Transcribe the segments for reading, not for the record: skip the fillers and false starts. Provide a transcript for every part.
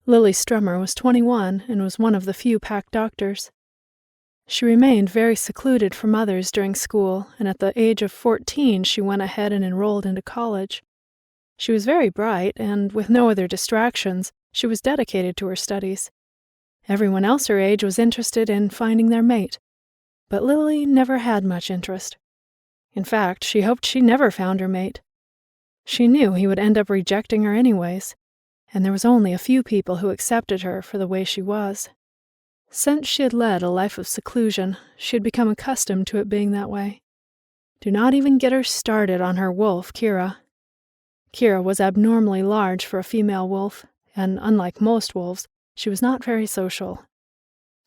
Lily Strummer was 21 and was one of the few Pack doctors. She remained very secluded from others during school, and at the age of 14 she went ahead and enrolled into college. She was very bright, and with no other distractions, she was dedicated to her studies. Everyone else her age was interested in finding their mate, but Lily never had much interest. In fact, she hoped she never found her mate. She knew he would end up rejecting her anyways, and there was only a few people who accepted her for the way she was. Since she had led a life of seclusion, she had become accustomed to it being that way. Do not even get her started on her wolf, Kira. Kira was abnormally large for a female wolf, and unlike most wolves, she was not very social.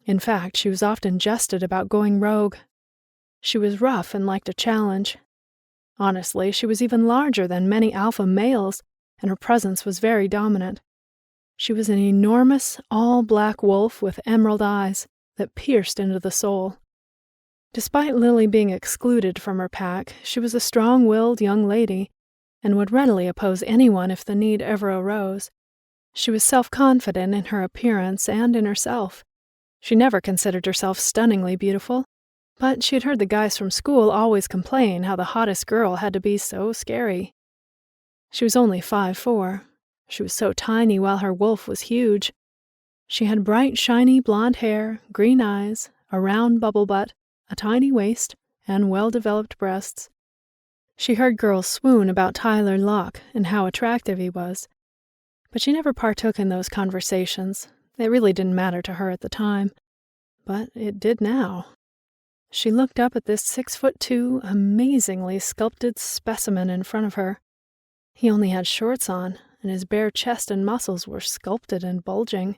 In fact, she was often jested about going rogue. She was rough and liked a challenge. Honestly, she was even larger than many alpha males, and her presence was very dominant. She was an enormous, all-black wolf with emerald eyes that pierced into the soul. Despite Lily being excluded from her pack, she was a strong-willed young lady, and would readily oppose anyone if the need ever arose. She was self-confident in her appearance and in herself. She never considered herself stunningly beautiful, but she had heard the guys from school always complain how the hottest girl had to be so scary. She was only 5'4". She was so tiny while her wolf was huge. She had bright, shiny blonde hair, green eyes, a round bubble butt, a tiny waist, and well-developed breasts. She heard girls swoon about Tyler Locke and how attractive he was, but she never partook in those conversations. It really didn't matter to her at the time, but it did now. She looked up at this 6'2", amazingly sculpted specimen in front of her. He only had shorts on, and his bare chest and muscles were sculpted and bulging.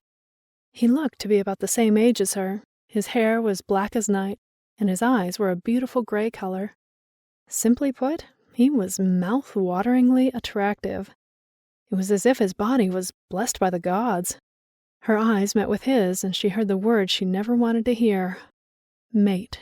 He looked to be about the same age as her. His hair was black as night, and his eyes were a beautiful gray color. Simply put, he was mouth-wateringly attractive. It was as if his body was blessed by the gods. Her eyes met with his, and she heard the word she never wanted to hear. Mate.